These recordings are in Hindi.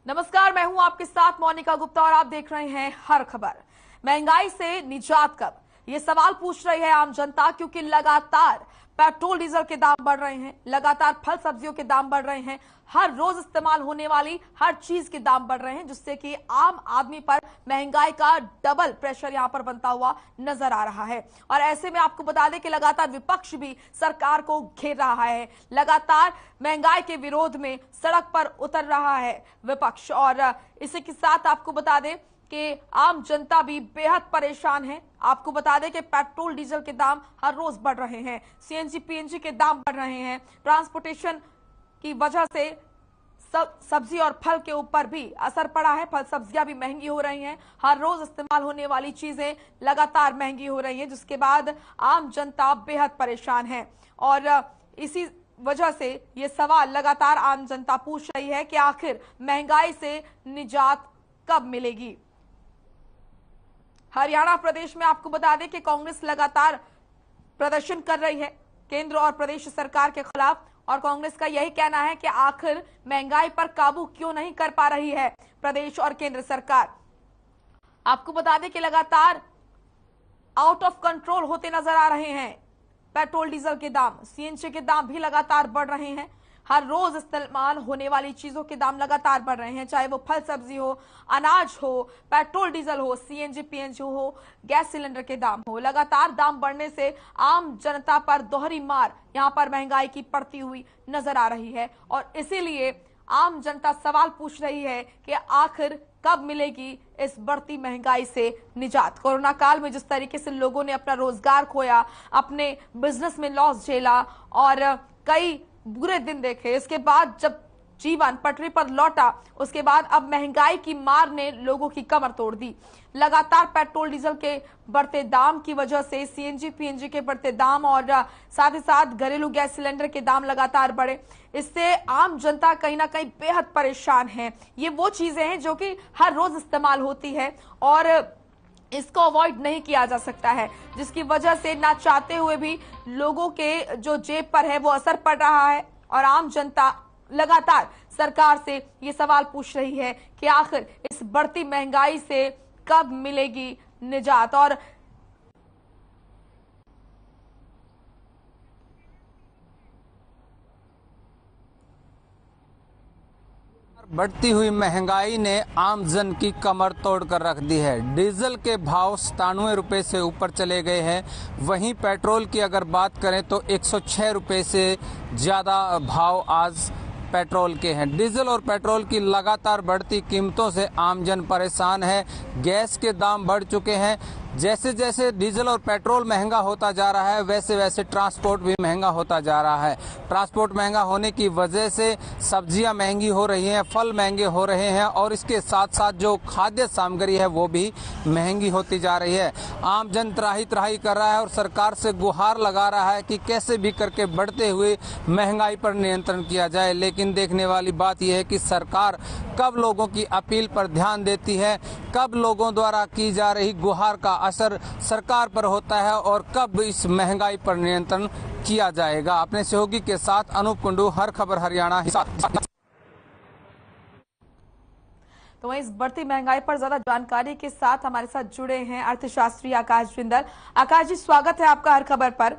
नमस्कार, मैं हूं आपके साथ मोनिका गुप्ता और आप देख रहे हैं हर खबर। महंगाई से निजात कब, ये सवाल पूछ रही है आम जनता, क्योंकि लगातार पेट्रोल डीजल के दाम बढ़ रहे हैं, लगातार फल सब्जियों के दाम बढ़ रहे हैं, हर रोज इस्तेमाल होने वाली हर चीज के दाम बढ़ रहे हैं, जिससे कि आम आदमी पर महंगाई का डबल प्रेशर यहां पर बनता हुआ नजर आ रहा है। और ऐसे में आपको बता दें कि लगातार विपक्ष भी सरकार को घेर रहा है, लगातार महंगाई के विरोध में सड़क पर उतर रहा है विपक्ष। और इसी के साथ आपको बता दें कि आम जनता भी बेहद परेशान है। आपको बता दें कि पेट्रोल डीजल के दाम हर रोज बढ़ रहे हैं, सीएनजी पीएनजी के दाम बढ़ रहे हैं, ट्रांसपोर्टेशन की वजह से सब्जी और फल के ऊपर भी असर पड़ा है। फल सब्जियां भी महंगी हो रही हैं, हर रोज इस्तेमाल होने वाली चीजें लगातार महंगी हो रही हैं, जिसके बाद आम जनता बेहद परेशान है। और इसी वजह से ये सवाल लगातार आम जनता पूछ रही है कि आखिर महंगाई से निजात कब मिलेगी। हरियाणा प्रदेश में आपको बता दें कि कांग्रेस लगातार प्रदर्शन कर रही है केंद्र और प्रदेश सरकार के खिलाफ, और कांग्रेस का यही कहना है कि आखिर महंगाई पर काबू क्यों नहीं कर पा रही है प्रदेश और केंद्र सरकार। आपको बता दें कि लगातार आउट ऑफ कंट्रोल होते नजर आ रहे हैं पेट्रोल डीजल के दाम, सीएनजी के दाम भी लगातार बढ़ रहे हैं, हर रोज इस्तेमाल होने वाली चीजों के दाम लगातार बढ़ रहे हैं, चाहे वो फल सब्जी हो, अनाज हो, पेट्रोल डीजल हो, सीएनजी पीएनजी हो, गैस सिलेंडर के दाम हो। लगातार दाम बढ़ने से आम जनता पर दोहरी मार यहां पर महंगाई की पड़ती हुई नजर आ रही है। और इसीलिए आम जनता सवाल पूछ रही है कि आखिर कब मिलेगी इस बढ़ती महंगाई से निजात। कोरोना काल में जिस तरीके से लोगों ने अपना रोजगार खोया, अपने बिजनेस में लॉस झेला और कई बुरे दिन देखे, इसके बाद जब जीवन पटरी पर लौटा, उसके बाद अब महंगाई की मार ने लोगों की कमर तोड़ दी। लगातार पेट्रोल डीजल के बढ़ते दाम की वजह से, सीएनजी पीएनजी के बढ़ते दाम और साथ ही साथ घरेलू गैस सिलेंडर के दाम लगातार बढ़े, इससे आम जनता कहीं ना कहीं बेहद परेशान है। ये वो चीजें हैं जो कि हर रोज इस्तेमाल होती है और इसको अवॉइड नहीं किया जा सकता है, जिसकी वजह से ना चाहते हुए भी लोगों के जो जेब पर है वो असर पड़ रहा है। और आम जनता लगातार सरकार से ये सवाल पूछ रही है कि आखिर इस बढ़ती महंगाई से कब मिलेगी निजात। और बढ़ती हुई महंगाई ने आम जन की कमर तोड़ कर रख दी है। डीजल के भाव 97 रुपये से ऊपर चले गए हैं, वहीं पेट्रोल की अगर बात करें तो 106 रुपये से ज़्यादा भाव आज पेट्रोल के हैं। डीजल और पेट्रोल की लगातार बढ़ती कीमतों से आम जन परेशान है। गैस के दाम बढ़ चुके हैं, जैसे जैसे डीजल और पेट्रोल महंगा होता जा रहा है वैसे वैसे ट्रांसपोर्ट भी महंगा होता जा रहा है। ट्रांसपोर्ट महंगा होने की वजह से सब्जियां महंगी हो रही हैं, फल महंगे हो रहे हैं और इसके साथ साथ जो खाद्य सामग्री है वो भी महंगी होती जा रही है। आम जन त्राही त्राही कर रहा है और सरकार से गुहार लगा रहा है कि कैसे भी करके बढ़ते हुए महंगाई पर नियंत्रण किया जाए। लेकिन देखने वाली बात यह है कि सरकार कब लोगों की अपील पर ध्यान देती है, कब लोगों द्वारा की जा रही गुहार का असर सरकार पर होता है और कब इस महंगाई पर नियंत्रण किया जाएगा। अपने सहयोगी के साथ अनूप कुंडू, हर खबर हरियाणा। तो वहीं इस बढ़ती महंगाई पर ज्यादा जानकारी के साथ हमारे साथ जुड़े हैं अर्थशास्त्री आकाश जिंदल। आकाश जी, स्वागत है आपका हर खबर पर।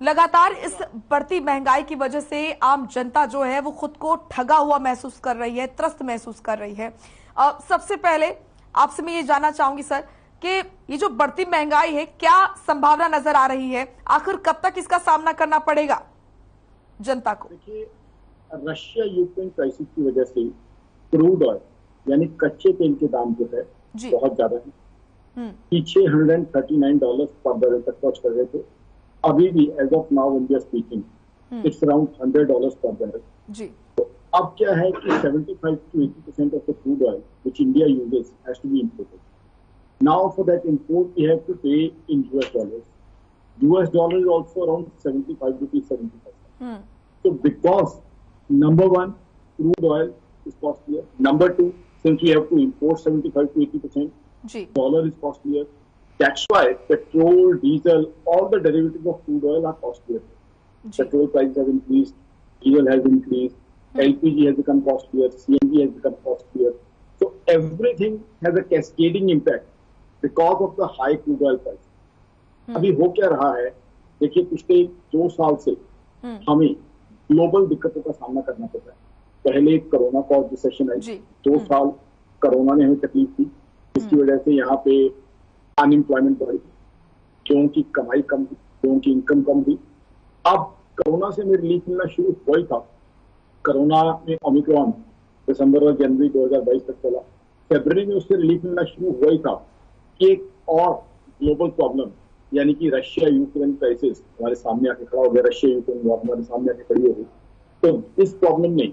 लगातार इस बढ़ती महंगाई की वजह से आम जनता जो है वो खुद को ठगा हुआ महसूस कर रही है, त्रस्त महसूस कर रही है। सबसे पहले आपसे मैं ये जानना चाहूंगी सर कि ये जो बढ़ती महंगाई है, क्या संभावना नजर आ रही है, आखिर कब तक इसका सामना करना पड़ेगा जनता को? देखिए, रशिया यूक्रेन क्राइसिस की वजह से क्रूड ऑयल यानी कच्चे तेल के दाम जो है बहुत ज्यादा है। पीछे $139 पर बैरल तक पहुंच कर रहे थे, अभी भी as of now India speaking it's around $100 per barrel. तो अब क्या है कि 75 to 80% of the crude oil which India uses has to be imported. Now for that import we have to pay in US dollars. US dollar is also around 75 rupees 70%. So because number one, crude oil is costlier. Number two, since we have to import 75 to 80%, dollar is costlier. That's why petrol, diesel, all the derivatives of crude oil are costlier. Petrol prices have increased, diesel has increased, LPG has become costlier, CNG has become costlier. So everything has a cascading impact because of the high crude oil price. अभी हो क्या रहा है, देखिए पिछले 2 साल से हमें ग्लोबल दिक्कतों का सामना करना पड़ रहा है। पहले कोरोना का रिसेशन आई, 2 साल कोरोना ने हमें तकलीफ दी, जिसकी वजह से यहाँ पे अनएम्प्लॉयमेंट बढ़ी, लोगों की कमाई कम हुई, लोगों की इनकम कम हुई। अब कोरोना से हमें रिलीफ मिलना शुरू हुआ ही था। कोरोना में ओमिक्रॉन दिसंबर और जनवरी 2022 तक चला, फरवरी में उससे रिलीफ मिलना शुरू हुआ ही था कि एक और ग्लोबल प्रॉब्लम यानी कि रशिया यूक्रेन क्राइसिस हमारे सामने आके खड़ा हो गया। रशिया यूक्रेन वॉर हमारे सामने आके खड़ी हो गई, तो इस प्रॉब्लम ने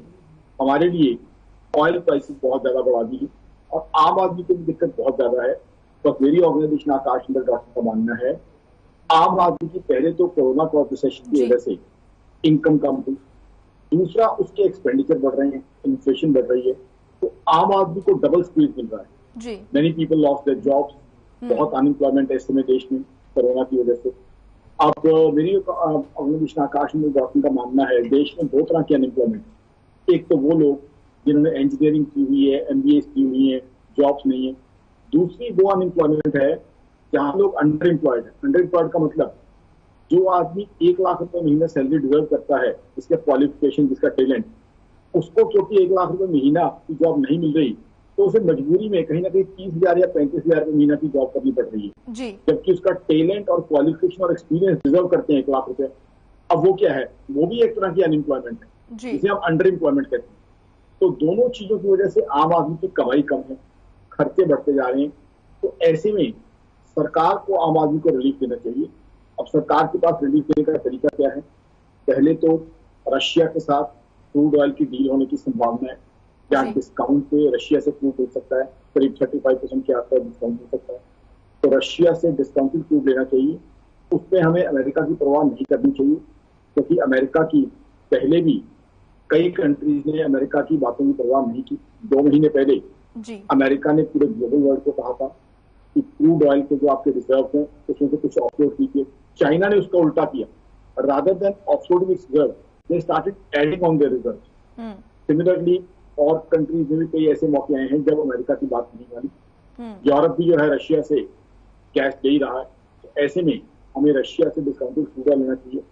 हमारे लिए ऑयल प्राइसेस बहुत ज्यादा बढ़ा दी है और आम आदमी को भी दिक्कत बहुत ज्यादा है। तो मेरी ऑर्गेनाइजेशन आकाश चंद्र डॉक्टर का मानना है, आम आदमी की पहले तो कोरोना का रिसेशन की वजह से इनकम कम हुई, दूसरा उसके एक्सपेंडिचर बढ़ रहे हैं, इन्फ्लेशन बढ़ रही है, तो आम आदमी को डबल स्क्वीज मिल रहा है। Many people lost their jobs, बहुत अनएम्प्लॉयमेंट है इस समय देश में कोरोना की वजह से। अब मेरी ऑर्गेनाइजेशन आकाश चंद्र डॉक्टर का मानना है, देश में 2 तरह की अनएम्प्लॉयमेंट। एक तो वो लोग जिन्होंने इंजीनियरिंग की हुई है, MBA की हुई है, जॉब्स नहीं है। दूसरी वो अनएम्प्लॉयमेंट है जहां लोग अंडर एम्प्लॉयड है। अंडर एम्प्लॉयड का मतलब जो आदमी 1 लाख रुपए महीना सैलरी डिजर्व करता है, जिसका क्वालिफिकेशन, जिसका टैलेंट, उसको क्योंकि 1 लाख रुपए महीना की जॉब नहीं मिल रही, तो उसे मजबूरी में कहीं ना कहीं 30,000 या 35,000 महीना की जॉब करनी पड़ रही है, जबकि उसका टैलेंट और क्वालिफिकेशन और एक्सपीरियंस डिजर्व करते हैं 1 लाख रुपए। अब वो क्या है, वो भी एक तरह की अनएम्प्लॉयमेंट है, जिसे हम अंडर एम्प्लॉयमेंट कहते हैं। तो दोनों चीजों की वजह से आम आदमी की कमाई कम है, खर्चे बढ़ते जा रहे हैं। तो ऐसे में सरकार को आम आदमी को रिलीफ देना चाहिए। अब सरकार के पास रिलीफ देने का तरीका क्या है? पहले तो रशिया के साथ क्रूड ऑयल की डील होने की संभावना है, जहाँ डिस्काउंट पे रशिया से क्रूड मिल सकता है, करीब 35% के आसपास डिस्काउंट मिल सकता है। तो रशिया से डिस्काउंटेड क्रूड लेना चाहिए। उसमें हमें अमेरिका की परवाह नहीं करनी चाहिए, क्योंकि अमेरिका की पहले भी कई कंट्रीज ने अमेरिका की बातों की परवाह नहीं की। 2 महीने पहले अमेरिका ने पूरे ग्लोबल वर्ल्ड को कहा था कि क्रूड ऑयल के जो आपके रिजर्व हैं उसमें से कुछ ऑफलोड कीजिए। चाइना ने उसका उल्टा किया, rather than offloading it's reserve they started adding on their reserve. Similarly और कंट्रीज में भी कई ऐसे मौके आए हैं जब अमेरिका की बात नहीं मानी। यूरोप भी जो है रशिया से गैस ले ही रहा है, तो ऐसे में हमें रशिया से डिस्काउंटेड क्रूड ऑयल लेना चाहिए।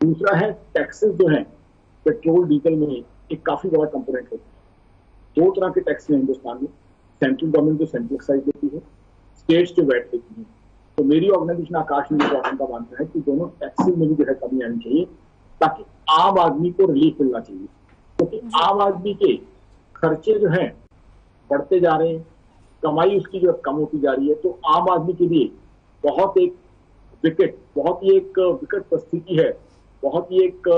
दूसरा है टैक्सेस जो है पेट्रोल डीजल में एक काफी बड़ा कंपोनेंट होता है। 2 तरह के टैक्स हैं हिंदुस्तान में, सेंट्रल गवर्नमेंट जो सेंट्रल एक्साइज देती है, स्टेट्स जो वैट देती है। तो मेरी ऑर्गेनाइजेशन आकाश चंद्र डॉक्टर का मानना है कि दोनों टैक्सेस में भी जो है कमी आनी चाहिए, ताकि आम आदमी को रिलीफ मिलना चाहिए। क्योंकि आम आदमी के खर्चे जो हैं बढ़ते जा रहे हैं, कमाई उसकी जो कम होती जा रही है, तो आम आदमी के लिए बहुत ही एक विकट परिस्थिति है, बहुत ही एक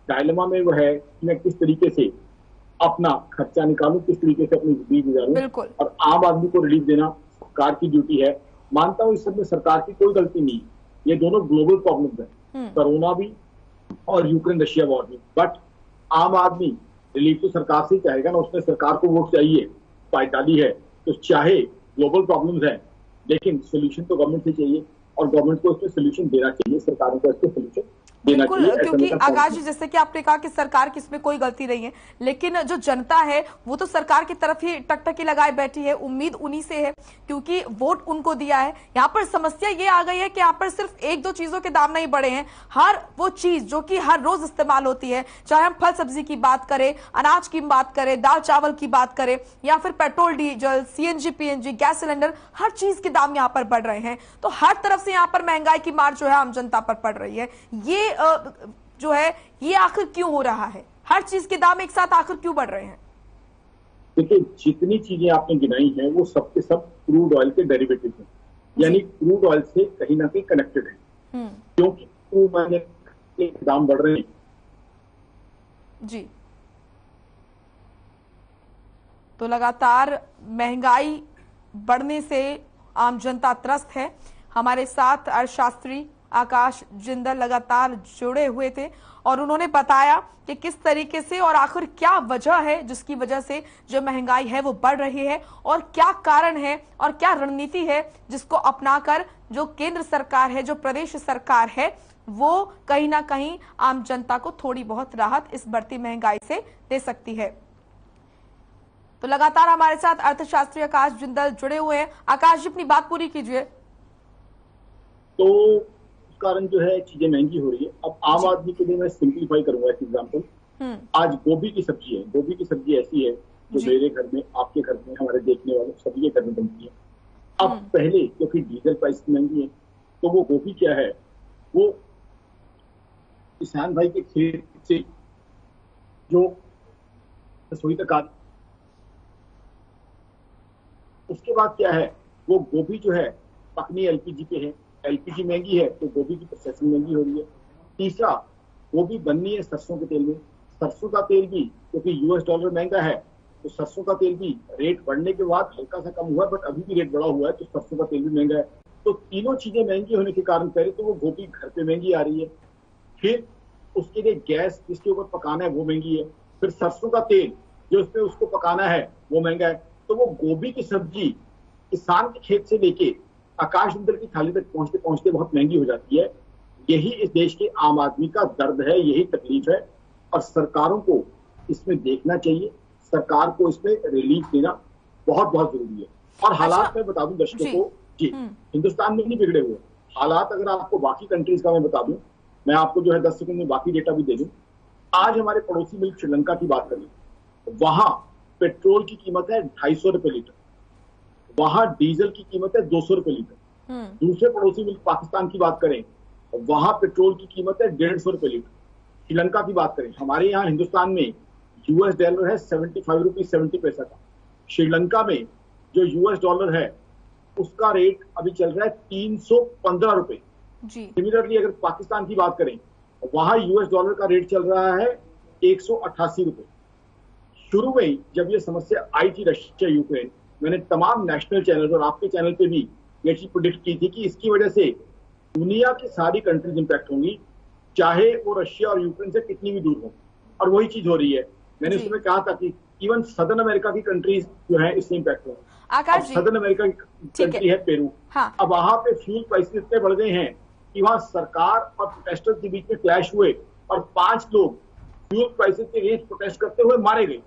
डायलेमा में वो है कि मैं किस तरीके से अपना खर्चा निकालूं, किस तरीके से अपनी जिंदगी गुजारूं। और आम आदमी को रिलीफ देना सरकार की ड्यूटी है। मानता हूं इस सब में सरकार की कोई गलती नहीं, ये दोनों ग्लोबल प्रॉब्लम्स हैं, कोरोना भी और यूक्रेन रशिया वॉर भी। बट आम आदमी रिलीफ तो सरकार से ही चाहेगा ना, उसने सरकार को वोट चाहिए, पायदारी है, तो चाहे ग्लोबल प्रॉब्लम्स है, लेकिन सोल्यूशन तो गवर्नमेंट से चाहिए और गवर्नमेंट को इसमें सोल्यूशन देना चाहिए, सरकारों को इसको सोल्यूशन देना चाहिए। क्योंकि आकाश जी, जैसे कि आपने कहा कि सरकार की इसमें कोई गलती नहीं है, लेकिन जो जनता है वो तो सरकार की तरफ ही टकटकी लगाए बैठी है, उम्मीद उन्हीं से है क्योंकि वोट उनको दिया है। यहाँ पर समस्या ये आ गई है कि यहाँ पर सिर्फ 1-2 चीजों के दाम नहीं बढ़े हैं, हर वो चीज जो कि हर रोज इस्तेमाल होती है, चाहे हम फल सब्जी की बात करें, अनाज की बात करें, दाल चावल की बात करें, या फिर petrol diesel, CNG PNG, gas cylinder, हर चीज के दाम यहाँ पर बढ़ रहे हैं। तो हर तरफ से यहाँ पर महंगाई की मार जो है आम जनता पर पड़ रही है। ये जो है ये आखिर क्यों हो रहा है? हर चीज के दाम एक साथ आखिर क्यों बढ़ रहे हैं? देखिए, जितनी चीजें आपने गिनाई हैं वो सब के सब क्रूड ऑयल के डेरिवेटिव हैं, यानी क्रूड ऑयल से कहीं ना कहीं कनेक्टेड है। क्योंकि क्रूड ऑयल के दाम बढ़ रहे हैं जी, तो लगातार महंगाई बढ़ने से आम जनता त्रस्त है। हमारे साथ अर्थशास्त्री आकाश जिंदल लगातार जुड़े हुए थे और उन्होंने बताया कि किस तरीके से और आखिर क्या वजह है जिसकी वजह से जो महंगाई है वो बढ़ रही है और क्या कारण है और क्या रणनीति है जिसको अपनाकर जो केंद्र सरकार है, जो प्रदेश सरकार है, वो कहीं ना कहीं आम जनता को थोड़ी बहुत राहत इस बढ़ती महंगाई से दे सकती है। तो लगातार हमारे साथ अर्थशास्त्री आकाश जिंदल जुड़े हुए हैं। आकाश जी, अपनी बात पूरी कीजिए। तो उस कारण जो है चीजें महंगी हो रही है। अब आम आदमी के लिए मैं सिंप्लीफाई करूंगा एक एग्जांपल। आज गोभी की सब्जी है, गोभी की सब्जी ऐसी है जो मेरे घर में, आपके घर में, हमारे देखने वाले सभी के घर में बनती है। अब पहले क्योंकि डीजल प्राइस महंगी है तो वो गोभी क्या है, वो किसान भाई के खेत से जो रसोई तक आती, उसके बाद क्या है, वो गोभी जो है पकनी एलपीजी पे है। एलपीजी महंगी है तो गोभी की प्रोसेसिंग महंगी हो रही है। तीसरा, गोभी बननी है सरसों के तेल में। सरसों का तेल भी क्योंकि यूएस डॉलर महंगा है तो सरसों का तेल भी रेट बढ़ने के बाद हल्का सा कम हुआ है, बट अभी भी रेट बढ़ा हुआ है, तो सरसों का तेल भी महंगा है। तो तीनों चीजें महंगी होने के कारण पहले तो वो गोभी घर पे महंगी आ रही है, फिर उसके लिए गैस जिसके ऊपर पकाना है वो महंगी है, फिर सरसों का तेल जो उसमें उसको पकाना है वो महंगा है। तो वो गोभी की सब्जी किसान के खेत से लेके आकाश जिंदल की थाली तक पहुंचते पहुंचते बहुत महंगी हो जाती है। यही इस देश के आम आदमी का दर्द है, यही तकलीफ है, और सरकारों को इसमें देखना चाहिए। सरकार को इसमें रिलीफ देना बहुत बहुत जरूरी है। और हालात मैं बता दूं दर्शकों को, जी हिंदुस्तान में नहीं बिगड़े हुए हालात। अगर आपको बाकी कंट्रीज का मैं बता दूं, मैं आपको जो है 10 सेकंड में बाकी डेटा भी दे दूं। आज हमारे पड़ोसी मुल्क श्रीलंका की बात करें, वहां पेट्रोल की कीमत है 250 रुपए लीटर, वहां डीजल की कीमत है 200 रुपए लीटर। दूसरे पड़ोसी मुल्क पाकिस्तान की बात करें, वहां पेट्रोल की कीमत है 150 रुपए लीटर। श्रीलंका की बात करें, हमारे यहाँ हिंदुस्तान में यूएस डॉलर है 75 रुपीज 70 पैसा का। श्रीलंका में जो यूएस डॉलर है उसका रेट अभी चल रहा है 315 रुपए। सिमिलरली अगर पाकिस्तान की बात करें, वहां यूएस डॉलर का रेट चल रहा है 188 रुपए। शुरू में जब ये समस्या आई थी रशिया यूक्रेन, मैंने तमाम नेशनल चैनल और आपके चैनल पे भी ये चीज प्रेडिक्ट की थी कि इसकी वजह से दुनिया की सारी कंट्रीज इंपैक्ट होंगी, चाहे वो रशिया और यूक्रेन से कितनी भी दूर हो। और वही चीज हो रही है। मैंने उसमें कहा था कि इवन सदर्न अमेरिका की कंट्रीज जो है इससे इंपैक्ट होंगी। आकाश जी, सदर्न अमेरिका की कंट्री है पेरू। हाँ। अब वहां पे फ्यूल प्राइसेस इतने बढ़ गए हैं कि वहां सरकार और प्रोटेस्टर्स के बीच में क्लैश हुए और 5 लोग फ्यूल प्राइसेस के अगेंस्ट प्रोटेस्ट करते हुए मारे गए।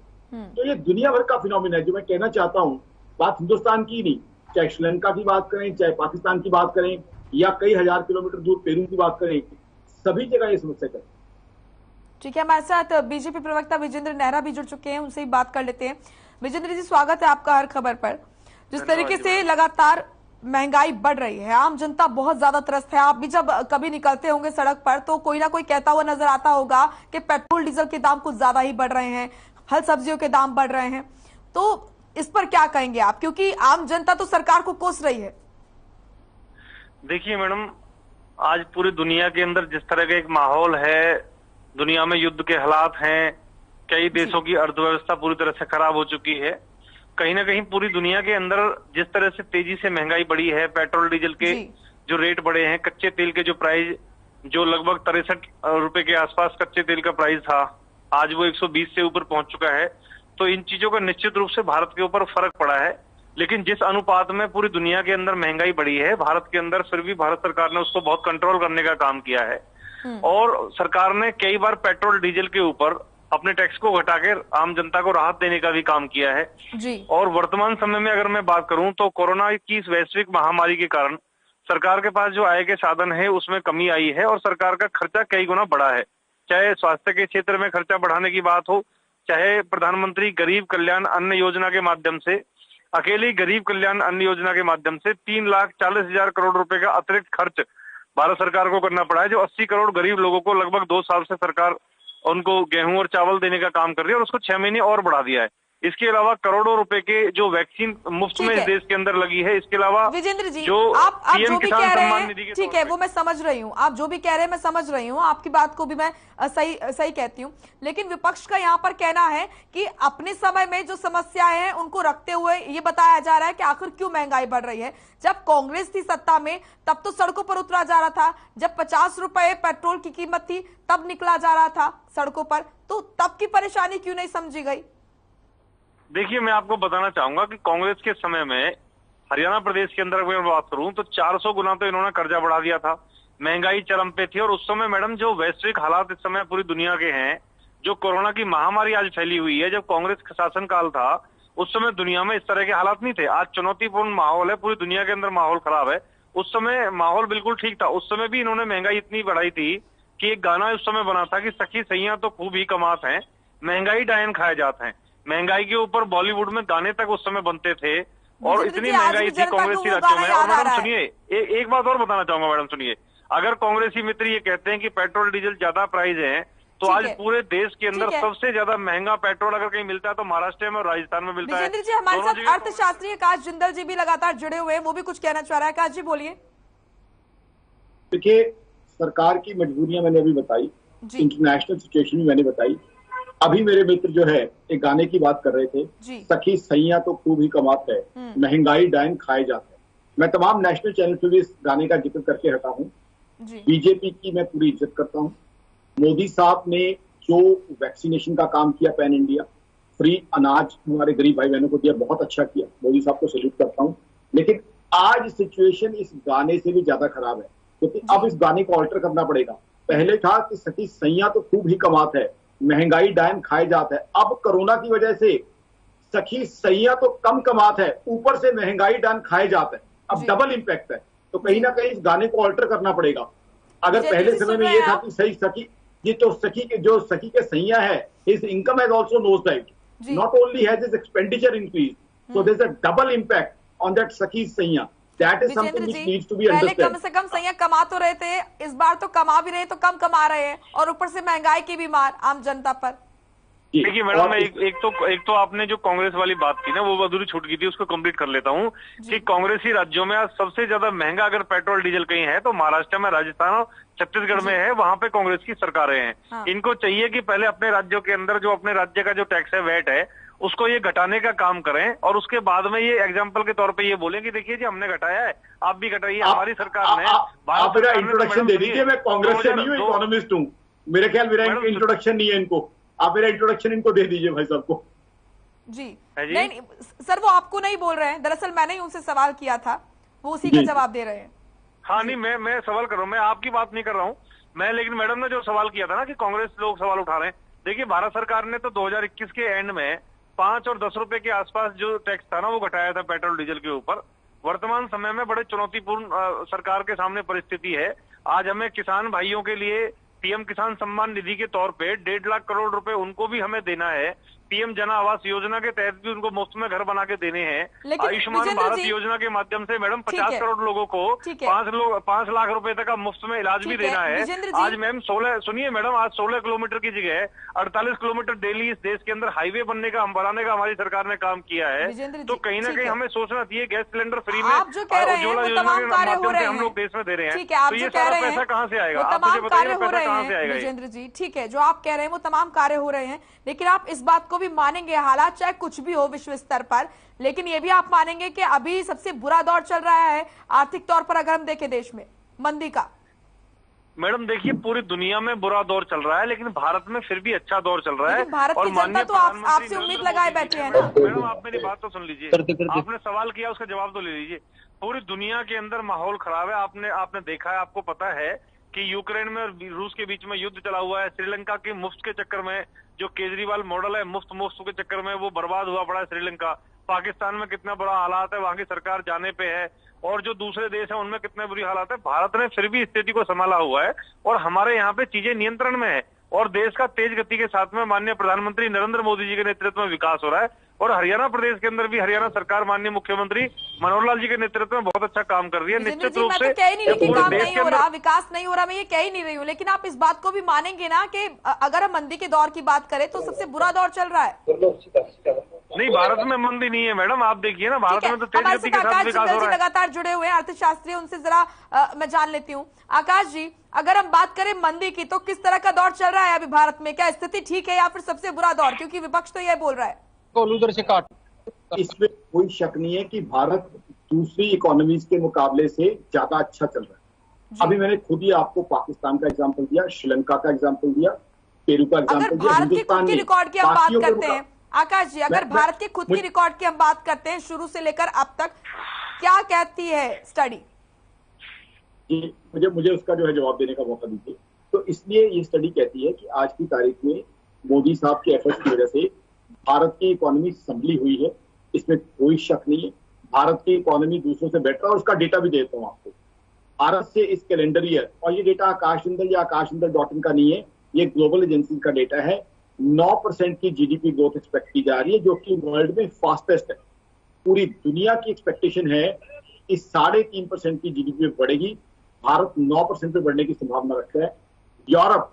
तो ये दुनिया भर का फिनोमिना है। जो मैं कहना चाहता हूँ, बात हिंदुस्तान की नहीं, चाहे श्रीलंका की बात करें, चाहे पाकिस्तान की बात करें, या कई हजार किलोमीटर दूर पेरू की बात करें, सभी जगह ये समस्या है। ठीक है, हमारे साथ बीजेपी प्रवक्ता विजेंद्र नेहरा भी जुड़ चुके हैं, उनसे ही बात कर लेते हैं। विजेंद्र जी, स्वागत है आपका हर खबर पर। जिस तरीके से लगातार महंगाई बढ़ रही है, आम जनता बहुत ज्यादा त्रस्त है। आप भी जब कभी निकलते होंगे सड़क पर तो कोई ना कोई कहता हुआ नजर आता होगा कि पेट्रोल डीजल के दाम कुछ ज्यादा ही बढ़ रहे हैं, फल सब्जियों के दाम बढ़ रहे हैं। तो इस पर क्या कहेंगे आप, क्योंकि आम जनता तो सरकार को कोस रही है। देखिए मैडम, आज पूरी दुनिया के अंदर जिस तरह का एक माहौल है, दुनिया में युद्ध के हालात हैं, कई देशों की अर्थव्यवस्था पूरी तरह से खराब हो चुकी है। कहीं ना कहीं पूरी दुनिया के अंदर जिस तरह से तेजी से महंगाई बढ़ी है, पेट्रोल डीजल के जो रेट बढ़े हैं, कच्चे तेल के जो प्राइस जो लगभग 63 रुपए के आसपास कच्चे तेल का प्राइस था, आज वो 120 से ऊपर पहुंच चुका है। तो इन चीजों का निश्चित रूप से भारत के ऊपर फर्क पड़ा है। लेकिन जिस अनुपात में पूरी दुनिया के अंदर महंगाई बढ़ी है, भारत के अंदर फिर भी भारत सरकार ने उसको बहुत कंट्रोल करने का काम किया है। और सरकार ने कई बार पेट्रोल डीजल के ऊपर अपने टैक्स को घटाकर आम जनता को राहत देने का भी काम किया है जी। और वर्तमान समय में अगर मैं बात करूं तो कोरोना की इस वैश्विक महामारी के कारण सरकार के पास जो आय के साधन है उसमें कमी आई है और सरकार का खर्चा कई गुना बढ़ा है। चाहे स्वास्थ्य के क्षेत्र में खर्चा बढ़ाने की बात हो, चाहे प्रधानमंत्री गरीब कल्याण अन्न योजना के माध्यम से, अकेली गरीब कल्याण अन्न योजना के माध्यम से 3,40,000 करोड़ रुपए का अतिरिक्त खर्च भारत सरकार को करना पड़ा है, जो 80 करोड़ गरीब लोगों को लगभग 2 साल से सरकार उनको गेहूं और चावल देने का काम कर रही है और उसको 6 महीने और बढ़ा दिया है। इसके अलावा करोड़ों रुपए के जो वैक्सीन मुफ्त में इस देश के अंदर लगी है। इसके अलावा विजेंद्र जी, जो आप जो भी कह रहे हैं, ठीक है, पे वो मैं समझ रही हूँ। आप जो भी कह रहे हैं मैं समझ रही हूँ, आपकी बात को भी मैं सही कहती हूँ। लेकिन विपक्ष का यहाँ पर कहना है कि अपने समय में जो समस्याएं हैं उनको रखते हुए ये बताया जा रहा है कि आखिर क्यों महंगाई बढ़ रही है। जब कांग्रेस थी सत्ता में तब तो सड़कों पर उतरा जा रहा था, जब 50 रुपए पेट्रोल की कीमत थी तब निकला जा रहा था सड़कों पर, तो तब की परेशानी क्यों नहीं समझी गई? देखिए, मैं आपको बताना चाहूंगा कि कांग्रेस के समय में हरियाणा प्रदेश के अंदर अगर मैं बात करूं तो 400 गुना तो इन्होंने कर्जा बढ़ा दिया था। महंगाई चरम पे थी। और उस समय मैडम जो वैश्विक हालात इस समय पूरी दुनिया के हैं, जो कोरोना की महामारी आज फैली हुई है, जब कांग्रेस का शासनकाल था उस समय दुनिया में इस तरह के हालात नहीं थे। आज चुनौतीपूर्ण माहौल है, पूरी दुनिया के अंदर माहौल खराब है। उस समय माहौल बिल्कुल ठीक था। उस समय भी इन्होंने महंगाई इतनी बढ़ाई थी कि एक गाना उस समय बना था कि सखी सैया तो खूब ही कमात हैं, महंगाई डायन खाए जाते हैं। महंगाई के ऊपर बॉलीवुड में गाने तक उस समय बनते थे और इतनी महंगाई थी कांग्रेसी राज्यों में। और मैडम सुनिए, एक बात और बताना चाहूंगा मैडम, सुनिए, अगर कांग्रेसी मित्र ये कहते हैं कि पेट्रोल डीजल ज्यादा प्राइस है, तो आज पूरे देश के अंदर सबसे ज्यादा महंगा पेट्रोल अगर कहीं मिलता है तो महाराष्ट्र में और राजस्थान में मिलता है। विजेंद्र जी हमारे साथ अर्थशास्त्री आकाश जिंदल जी भी लगातार जुड़े हुए हैं, वो भी कुछ कहना चाह रहा है। आकाश जी बोलिए। देखिए, सरकार की मजबूरियां मैंने अभी बताई, इंटरनेशनल सिचुएशन भी मैंने बताई। अभी मेरे मित्र जो है एक गाने की बात कर रहे थे, सखी सैया तो खूब ही कमात है, महंगाई डायन खाए जाते हैं। मैं तमाम नेशनल चैनल पे भी इस गाने का जिक्र करके हटा हूँ। बीजेपी की मैं पूरी इज्जत करता हूँ। मोदी साहब ने जो वैक्सीनेशन का काम किया, पैन इंडिया फ्री अनाज हमारे गरीब भाई बहनों को दिया, बहुत अच्छा किया, मोदी साहब को सैल्यूट करता हूँ। लेकिन आज सिचुएशन इस गाने से भी ज्यादा खराब है, क्योंकि अब इस गाने को ऑल्टर करना पड़ेगा। पहले था कि सखी सैया तो खूब ही कमात है, महंगाई डायन खाए जाता है। अब कोरोना की वजह से सखी सैया तो कम कमात है, ऊपर से महंगाई डायन खाए जाता है। अब डबल इम्पैक्ट है, तो कहीं ना कहीं इस गाने को ऑल्टर करना पड़ेगा। अगर पहले समय में ये था कि सही सखी, ये तो सखी के सैया है, his income has also nose dived, not only has his expenditure increase, so there is a double impact on that सखी सैया। That is something which needs to be understood. पहले कम से कम सैया कमा तो रहे थे, इस बार तो कमा भी रहे तो कम कमा रहे हैं, और ऊपर से महंगाई की भी मार आम जनता पर। देखिए मैडम, एक तो आपने जो कांग्रेस वाली बात की ना, वो अधूरी छूट गई थी, उसको कंप्लीट कर लेता हूँ कि कांग्रेसी राज्यों में आज सबसे ज्यादा महंगा अगर पेट्रोल डीजल कहीं है तो महाराष्ट्र में, राजस्थान और छत्तीसगढ़ में है। वहां पे कांग्रेस की सरकारें हैं। हाँ। इनको चाहिए कि पहले अपने राज्यों के अंदर जो अपने राज्य का जो टैक्स है, वैट है, उसको ये घटाने का काम करें और उसके बाद में ये एग्जाम्पल के तौर पे ये बोलें कि देखिए जी हमने घटाया है, आप भी घटाइए। हमारी सरकार ने आप मेरा इंट्रोडक्शन दे दीजिए, मैं कांग्रेस से नहीं हूँ, इकोनॉमिस्ट हूँ। मेरे ख्याल मेरा इंट्रोडक्शन नहीं है इनको, आप मेरा इंट्रोडक्शन इनको दे दीजिए भाई साहब को। जी नहीं सर, वो आपको नहीं बोल रहे हैं, दरअसल मैंने ही उनसे सवाल किया था, वो उसी का जवाब दे रहे हैं। हाँ नहीं, मैं सवाल कर रहा हूँ, मैं आपकी बात नहीं कर रहा हूँ मैं, लेकिन मैडम ने जो सवाल किया था ना कि कांग्रेस लोग सवाल उठा रहे हैं। देखिए, भारत सरकार ने तो 2021 के एंड में 5 और 10 रुपए के आसपास जो टैक्स था ना, वो घटाया था पेट्रोल डीजल के ऊपर। वर्तमान समय में बड़े चुनौतीपूर्ण सरकार के सामने परिस्थिति है। आज हमें किसान भाइयों के लिए पीएम किसान सम्मान निधि के तौर पे 1.5 लाख करोड़ रुपए उनको भी हमें देना है। पीएम जन आवास योजना के तहत भी उनको मुफ्त में घर बना के देने हैं। आयुष्मान भारत योजना के माध्यम से मैडम 50 करोड़ लोगों को 5 लाख रुपए तक का मुफ्त में इलाज भी देना है। आज मैम 16, सुनिए मैडम, आज 16 किलोमीटर की जगह 48 किलोमीटर डेली इस देश के अंदर हाईवे बनाने का हमारी सरकार ने काम किया है। तो कहीं ना कहीं हमें सोचना चाहिए, गैस सिलेंडर फ्री में उज्ज्वला योजना के माध्यम से हम लोग देश में दे रहे हैं, तो ये सारा पैसा कहाँ से आएगा? आप मुझे बताइए, पैसा कहाँ से आएगा? विजेंद्र जी, ठीक है, जो आप कह रहे हैं वो तमाम कार्य हो रहे हैं, लेकिन आप इस बात को भी मानेंगे, हालात चाहे कुछ भी हो विश्व स्तर पर, लेकिन ये भी आप मानेंगे कि अभी सबसे बुरा दौर चल रहा है आर्थिक तौर पर, अगर हम देखें देश में मंदी का। मैडम देखिए, पूरी दुनिया में बुरा दौर चल रहा है, लेकिन भारत में फिर भी अच्छा दौर चल रहा है। भारत की जनता तो आपसे उम्मीद लगाए बैठे हैं ना। मैडम आप मेरी बात तो सुन लीजिए, आपने सवाल किया उसका जवाब तो ले लीजिए। पूरी दुनिया के अंदर माहौल खराब है। आपने देखा है, आपको पता है कि यूक्रेन में और रूस के बीच में युद्ध चला हुआ है। श्रीलंका के मुफ्त के चक्कर में जो केजरीवाल मॉडल है, मुफ्त के चक्कर में वो बर्बाद हुआ पड़ा है श्रीलंका। पाकिस्तान में कितना बड़ा हालात है, वहां की सरकार जाने पे है, और जो दूसरे देश है उनमें कितने बुरी हालात है। भारत ने फिर भी स्थिति को संभाला हुआ है और हमारे यहाँ पे चीजें नियंत्रण में है, और देश का तेज गति के साथ में माननीय प्रधानमंत्री नरेंद्र मोदी जी के नेतृत्व में विकास हो रहा है। और हरियाणा प्रदेश के अंदर भी हरियाणा सरकार माननीय मुख्यमंत्री मनोहर लाल जी के नेतृत्व में बहुत अच्छा काम कर रही है। निश्चित रूप से कह नहीं रही कि काम नहीं हो रहा, विकास नहीं हो रहा, मैं ये कह ही नहीं रही हूँ, लेकिन आप इस बात को भी मानेंगे ना कि अगर हम मंदी के दौर की बात करें तो सबसे बुरा दौर चल रहा है। नहीं, भारत में मंदी नहीं है मैडम, आप देखिए ना, भारत में तो तेज गति के साथ विकास हो रहा है। लगातार जुड़े हुए हैं अर्थशास्त्री, उनसे जरा मैं जान लेती हूँ। आकाश जी, अगर हम बात करें मंदी की, तो किस तरह का दौर चल रहा है अभी भारत में? क्या स्थिति ठीक है या फिर सबसे बुरा दौर? क्योंकि विपक्ष तो यह बोल रहा है। उधर से काट, इसमें कोई शक नहीं है कि भारत दूसरी इकोनॉमीज के मुकाबले से ज्यादा अच्छा चल रहा है। अभी मैंने खुद ही आपको पाकिस्तान का एग्जांपल दिया, श्रीलंका का एग्जांपल दिया, पेरू का एग्जांपल दिया। भारत की खुद की रिकॉर्ड की हम बात करते हैं आकाश जी, अगर भारत के खुद की रिकॉर्ड की हम बात करते हैं शुरू से लेकर अब तक, क्या कहती है स्टडी? जी, मुझे उसका जो है जवाब देने का मौका दीजिए। तो इसलिए ये स्टडी कहती है कि आज की तारीख में मोदी साहब के एफर्ट्स की वजह से भारत की इकोनॉमी संभली हुई है, इसमें कोई शक नहीं है। भारत की इकोनॉमी दूसरों से बेटर है और उसका डेटा भी देता हूँ आपको। भारत से इस कैलेंडर ईयर, और ये डेटा आकाशंदल या आकाशंदल.in का नहीं है, ये ग्लोबल एजेंसी का डेटा है, 9% की जीडीपी ग्रोथ एक्सपेक्ट की जा रही है, जो कि वर्ल्ड में फास्टेस्ट है। पूरी दुनिया की एक्सपेक्टेशन है कि 3.5% की जीडीपी बढ़ेगी, भारत 9% पे बढ़ने की संभावना रखता है। यूरोप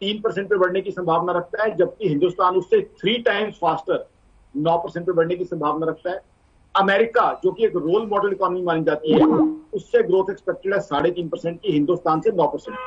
3% पे बढ़ने की संभावना रखता है, जबकि हिंदुस्तान उससे 3 टाइम्स फास्टर 9% पे बढ़ने की संभावना रखता है। अमेरिका, जो कि एक रोल मॉडल इकोनॉमी मानी जाती है, उससे ग्रोथ एक्सपेक्टेड है 3.5% की, हिंदुस्तान से 9%।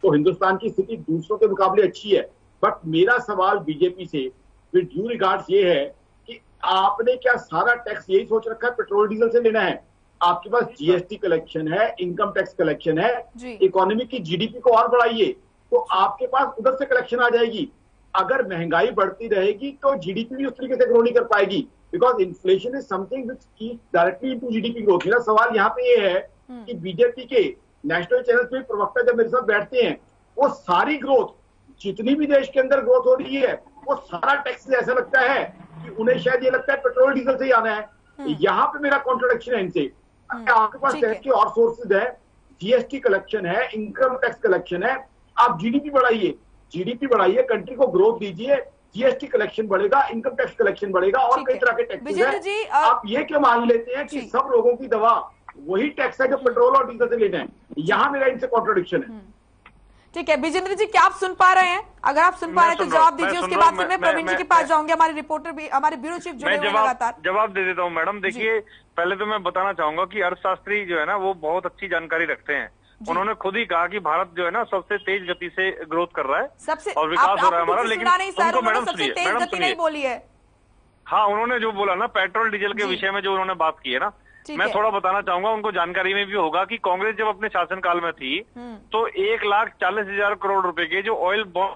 तो हिंदुस्तान की स्थिति दूसरों के मुकाबले अच्छी है। बट मेरा सवाल बीजेपी से विद ड्यू रिगार्ड्स ये है कि आपने क्या सारा टैक्स यही सोच रखा है पेट्रोल डीजल से लेना है? आपके पास जीएसटी कलेक्शन है, इनकम टैक्स कलेक्शन है, इकोनॉमी की जीडीपी को और बढ़ाइए तो आपके पास उधर से कलेक्शन आ जाएगी। अगर महंगाई बढ़ती रहेगी तो जीडीपी भी उस तरीके से ग्रो नहीं कर पाएगी, because inflation is something which keeps directly into GDP growth. मेरा सवाल यहाँ पे ये है कि बीजेपी के नेशनल चैनल्स पे प्रवक्ता जब मेरे साथ बैठते हैं, वो सारी ग्रोथ जितनी भी देश के अंदर ग्रोथ हो रही है, वो सारा टैक्स ऐसा लगता है कि उन्हें शायद ये लगता है पेट्रोल डीजल से ही आना है। यहाँ पे मेरा कॉन्ट्रोडिक्शन है इनसे। आपके पास टैक्स के और सोर्सेज है, जीएसटी कलेक्शन है, इनकम टैक्स कलेक्शन है, आप जीडीपी बढ़ाइए, कंट्री को ग्रोथ दीजिए, जीएसटी कलेक्शन बढ़ेगा, इनकम टैक्स कलेक्शन बढ़ेगा और कई तरह के टैक्सेस हैं। आप ये क्यों मान लेते हैं कि सब लोगों की दवा वही टैक्स है जो पेट्रोल और डीजल से लेना है? यहाँ मेरा इनसे कॉन्ट्रोडिक्शन है। ठीक है विजेंद्र जी, क्या आप सुन पा रहे हैं? अगर आप सुन पा रहे हैं तो जवाब दीजिए, उसके बाद फिर मैं प्रवीण जी के पास जाऊंगी। हमारे रिपोर्टर भी, हमारे ब्यूरो चीफ जुड़े हुए लगातार। जवाब दे देता हूँ मैडम। देखिए, पहले तो मैं बताना चाहूंगा कि अर्थशास्त्री जो है ना, वो बहुत अच्छी जानकारी रखते हैं। उन्होंने खुद ही कहा कि भारत जो है ना सबसे तेज गति से ग्रोथ कर रहा है और विकास हो रहा है हमारा। लेकिन उनको मैडम सुनिए, हाँ, उन्होंने जो बोला ना पेट्रोल डीजल के विषय में जो उन्होंने बात की है ना, मैं थोड़ा बताना चाहूंगा। उनको जानकारी में भी होगा कि कांग्रेस जब अपने शासनकाल में थी तो 1,40,000 करोड़ रुपए के जो ऑयल बॉन्ड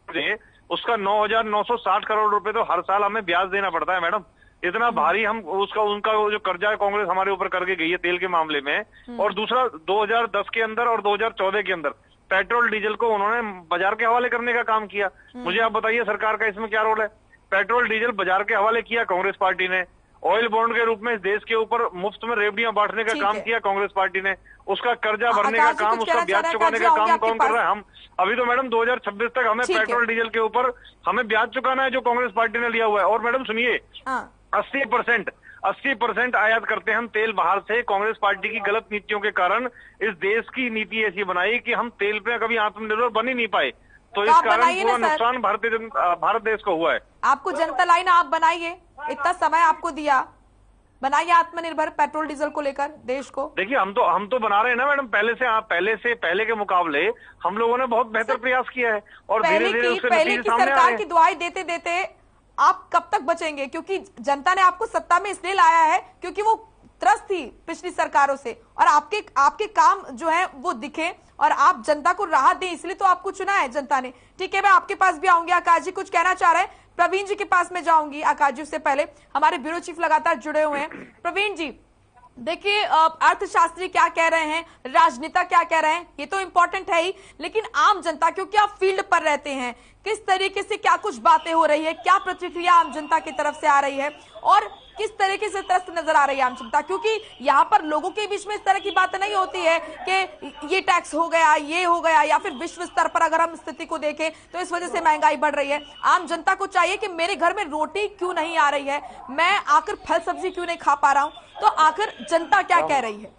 थे, उसका 9,960 करोड़ रुपए तो हर साल हमें ब्याज देना पड़ता है मैडम। इतना भारी हम उनका जो कर्जा है कांग्रेस हमारे ऊपर करके गई है तेल के मामले में। और दूसरा 2010 के अंदर और 2014 के अंदर पेट्रोल डीजल को उन्होंने बाजार के हवाले करने का काम किया। मुझे आप बताइए सरकार का इसमें क्या रोल है? पेट्रोल डीजल बाजार के हवाले किया कांग्रेस पार्टी ने। ऑयल बॉन्ड के रूप में इस देश के ऊपर मुफ्त में रेवड़ियां बांटने का काम किया कांग्रेस पार्टी ने। उसका कर्जा भरने का काम, उसका ब्याज चुकाने का काम कौन कर रहा है? हम अभी तो मैडम 2026 तक हमें पेट्रोल डीजल के ऊपर हमें ब्याज चुकाना है जो कांग्रेस पार्टी ने लिया हुआ है। और मैडम सुनिए, 80% आयात करते हैं हम तेल बाहर से। कांग्रेस पार्टी की गलत नीतियों के कारण इस देश की नीति ऐसी बनाई कि हम तेल पे कभी आत्मनिर्भर बन ही नहीं पाए। तो इस कारण पूरा नुकसान भारत देश को हुआ है। आपको जनता लाइन, आप बनाइए, इतना समय आपको दिया, बनाइए आत्मनिर्भर पेट्रोल डीजल को लेकर देश को। देखिए, हम तो बना रहे हैं ना मैडम। पहले के मुकाबले हम लोगों ने बहुत बेहतर प्रयास किया है और धीरे-धीरे उसके नतीजे सामने आ रहे हैं। सरकार की दुआई देते देते आप कब तक बचेंगे? क्योंकि जनता ने आपको सत्ता में इसलिए लाया है क्योंकि वो त्रस्त थी पिछली सरकारों से, और आपके काम जो है वो दिखे और आप जनता को राहत दें, इसलिए तो आपको चुना है जनता ने। ठीक है, मैं आपके पास भी आऊंगी। आकाश जी कुछ कहना चाह रहे हैं? प्रवीण जी के पास में जाऊंगी। आकाश जी से पहले हमारे ब्यूरो चीफ लगातार जुड़े हुए हैं। प्रवीण जी, देखिए अर्थशास्त्री क्या कह रहे हैं, राजनेता क्या कह रहे हैं, ये तो इंपॉर्टेंट है ही, लेकिन आम जनता, क्योंकि आप फील्ड पर रहते हैं, किस तरीके से क्या कुछ बातें हो रही है, क्या प्रतिक्रिया आम जनता की तरफ से आ रही है और किस तरीके से त्रस्त नजर आ रही है आम जनता? क्योंकि यहाँ पर लोगों के बीच में इस तरह की बातें नहीं होती है कि ये टैक्स हो गया, ये हो गया, या फिर विश्व स्तर पर अगर हम स्थिति को देखें तो इस वजह से महंगाई बढ़ रही है। आम जनता को चाहिए कि मेरे घर में रोटी क्यों नहीं आ रही है, मैं आखिर फल सब्जी क्यों नहीं खा पा रहा हूं, तो आखिर जनता क्या कह रही है?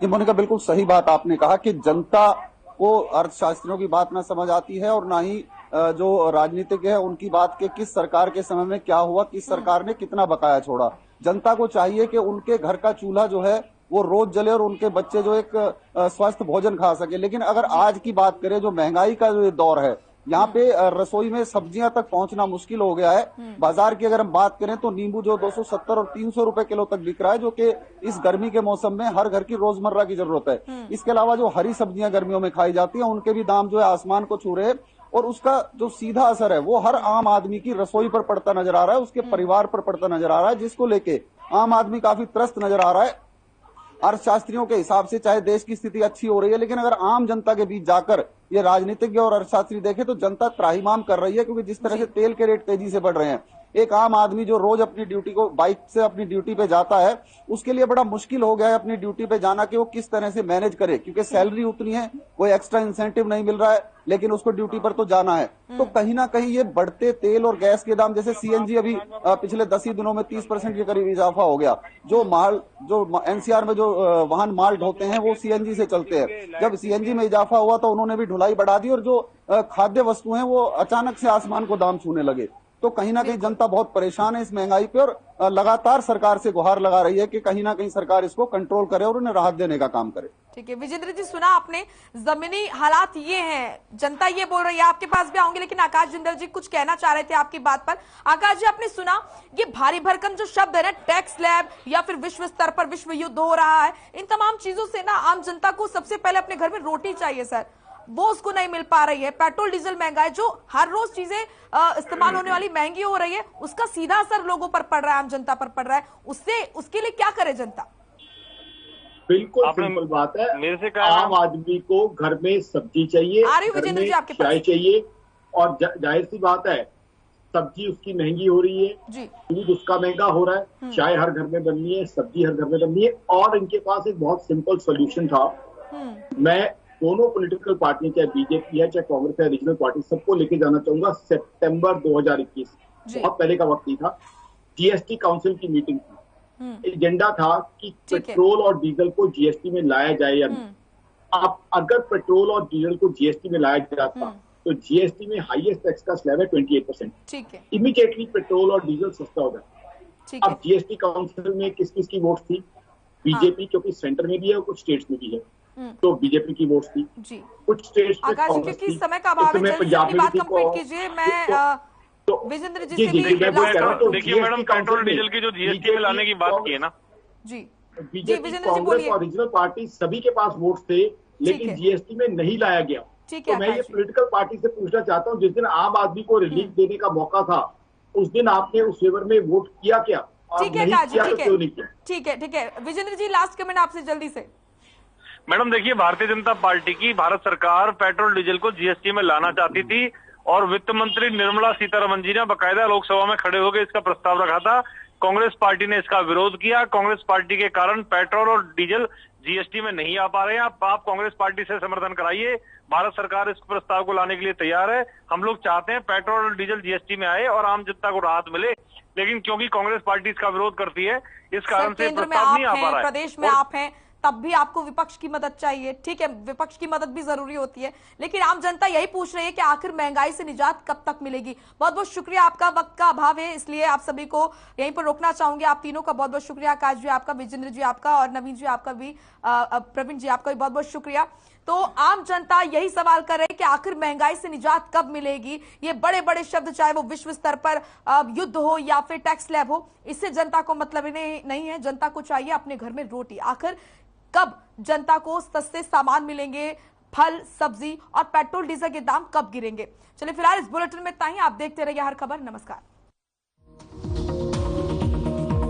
ये मोनिका बिल्कुल सही बात आपने कहा कि जनता को अर्थशास्त्रियों की बात ना समझ आती है और ना ही जो राजनीतिक है उनकी बात के किस सरकार के समय में क्या हुआ, किस सरकार ने कितना बकाया छोड़ा। जनता को चाहिए कि उनके घर का चूल्हा जो है वो रोज जले और उनके बच्चे जो एक स्वस्थ भोजन खा सके। लेकिन अगर आज की बात करें, जो महंगाई का जो दौर है, यहाँ पे रसोई में सब्जियां तक पहुंचना मुश्किल हो गया है। बाजार की अगर हम बात करें तो नींबू जो 270 और 300 रुपए किलो तक बिक रहा है, जो कि इस गर्मी के मौसम में हर घर की रोजमर्रा की जरूरत है। इसके अलावा जो हरी सब्जियां गर्मियों में खाई जाती हैं उनके भी दाम जो है आसमान को छू रहे हैं और उसका जो सीधा असर है वो हर आम आदमी की रसोई पर पड़ता नजर आ रहा है, उसके परिवार पर पड़ता नजर आ रहा है, जिसको लेके आम आदमी काफी त्रस्त नजर आ रहा है। अर्थशास्त्रियों के हिसाब से चाहे देश की स्थिति अच्छी हो रही है, लेकिन अगर आम जनता के बीच जाकर ये राजनीतिज्ञ और अर्थशास्त्री देखे तो जनता त्राहिमाम कर रही है, क्योंकि जिस तरह से तेल के रेट तेजी से बढ़ रहे हैं, एक आम आदमी जो रोज अपनी ड्यूटी को बाइक से अपनी ड्यूटी पे जाता है, उसके लिए बड़ा मुश्किल हो गया है अपनी ड्यूटी पे जाना कि वो किस तरह से मैनेज करे, क्योंकि सैलरी उतनी है, कोई एक्स्ट्रा इंसेंटिव नहीं मिल रहा है, लेकिन उसको ड्यूटी पर तो जाना है। तो कहीं ना कहीं ये बढ़ते तेल और गैस के दाम, जैसे सीएनजी अभी पिछले 10 ही दिनों में 30% के करीब इजाफा हो गया। जो एनसीआर में जो वाहन माल ढोते हैं वो सीएनजी से चलते हैं। जब सीएनजी में इजाफा हुआ तो उन्होंने भी ढुलाई बढ़ा दी और जो खाद्य वस्तु हैं वो अचानक से आसमान को दाम छूने लगे। तो कहीं ना कहीं जनता बहुत परेशान है इस महंगाई पे और लगातार सरकार से गुहार लगा रही है कि कहीं ना कहीं सरकार इसको कंट्रोल करे और उन्हें राहत देने का काम करे। ठीक है विजेंद्र जी, सुना आपने, जमीनी हालात ये हैं, जनता ये बोल रही है। आपके पास भी आऊंगे, लेकिन आकाश जिंदल जी कुछ कहना चाह रहे थे आपकी बात पर। आकाश जी, आपने सुना ये भारी भरकम जो शब्द है ना, टैक्स स्लैब या फिर विश्व स्तर पर विश्व युद्ध हो रहा है, इन तमाम चीजों से ना आम जनता को सबसे पहले अपने घर में रोटी चाहिए सर, वो उसको नहीं मिल पा रही है। पेट्रोल डीजल महंगाई, जो हर रोज चीजें इस्तेमाल होने वाली महंगी हो रही है, उसका सीधा असर लोगों पर पड़ रहा है, आम जनता पर पड़ रहा है। उसके लिए क्या करे जनता? बिल्कुल सिंपल बात है, मेरे से आम आदमी को घर में सब्जी चाहिए, विजेंद्र जी आपके चाय चाहिए, और जाहिर सी बात है सब्जी उसकी महंगी हो रही है, दूध उसका महंगा हो रहा है, चाय हर घर में बननी है, सब्जी हर घर में बननी है। और इनके पास एक बहुत सिंपल सोल्यूशन था। मैं दोनों पॉलिटिकल पार्टी, चाहे बीजेपी है चाहे कांग्रेस है, रीजनल पार्टी, सबको लेके जाना चाहूंगा। सितंबर 2021 बहुत पहले का वक्त ही था, जीएसटी काउंसिल की मीटिंग थी। एजेंडा था कि पेट्रोल और डीजल को जीएसटी में लाया जाए या नहीं। अब अगर पेट्रोल और डीजल को जीएसटी में लाया जाता तो जीएसटी में हाईएस्ट टैक्स का स्लैब है 28%। ठीक है, इमीडिएटली पेट्रोल और डीजल सस्ता हो जाता। अब जीएसटी काउंसिल में किस किस की वोट थी? बीजेपी, क्योंकि सेंटर में भी है और कुछ स्टेट्स में भी है, तो बीजेपी की वोट थी जी। कुछ स्टेट्स में कांग्रेस थी। समय का अभाव है, पंजाब में बात कंप्लीट कीजिए। मैं विजेंद्र जी से भी देखिए मैडम, पेट्रोल डीजल की जो जीएसटी में लाने की बात की है ना जी, बीजेपी, कांग्रेस और रीजनल पार्टी सभी के पास वोट थे, लेकिन जीएसटी में नहीं लाया गया। तो मैं ये पॉलिटिकल पार्टी से पूछना चाहता हूँ, जिस दिन आम आदमी को रिलीफ देने का मौका था, उस दिन आपने उस फेवर में वोट किया क्या? ठीक है, ठीक है विजेंद्र जी, लास्ट कमेंट आपसे जल्दी से। मैडम देखिए, भारतीय जनता पार्टी की भारत सरकार पेट्रोल डीजल को जीएसटी में लाना चाहती थी और वित्त मंत्री निर्मला सीतारमण जी ने बकायदा लोकसभा में खड़े होकर इसका प्रस्ताव रखा था। कांग्रेस पार्टी ने इसका विरोध किया। कांग्रेस पार्टी के कारण पेट्रोल और डीजल जीएसटी में नहीं आ पा रहे हैं। आप कांग्रेस पार्टी से समर्थन कराइए, भारत सरकार इस प्रस्ताव को लाने के लिए तैयार है। हम लोग चाहते हैं पेट्रोल और डीजल जीएसटी में आए और आम जनता को राहत मिले, लेकिन क्योंकि कांग्रेस पार्टी इसका विरोध करती है, इस कारण से प्रस्ताव नहीं आ पा रहा है। प्रदेश में आप हैं, तब भी आपको विपक्ष की मदद चाहिए। ठीक है, विपक्ष की मदद भी जरूरी होती है, लेकिन आम जनता यही पूछ रही है कि आखिर महंगाई से निजात कब तक मिलेगी। बहुत बहुत शुक्रिया, आपका वक्त का अभाव है इसलिए आप सभी को यहीं पर रोकना चाहूंगी। आप तीनों का बहुत बहुत शुक्रिया, आकाश जी आपका, विजेंद्र जी आपका और नवीन जी आपका भी, प्रवीण जी आपका भी बहुत बहुत शुक्रिया। तो आम जनता यही सवाल कर रही है कि आखिर महंगाई से निजात कब मिलेगी। ये बड़े बड़े शब्द, चाहे वो विश्व स्तर पर युद्ध हो या फिर टैक्स स्लैब हो, इससे जनता को मतलब नहीं है। जनता को चाहिए अपने घर में रोटी। आखिर कब जनता को सस्ते सामान मिलेंगे, फल सब्जी और पेट्रोल डीजल के दाम कब गिरेंगे? चलिए फिलहाल इस बुलेटिन में इतना ही। आप देखते रहिए हर खबर। नमस्कार।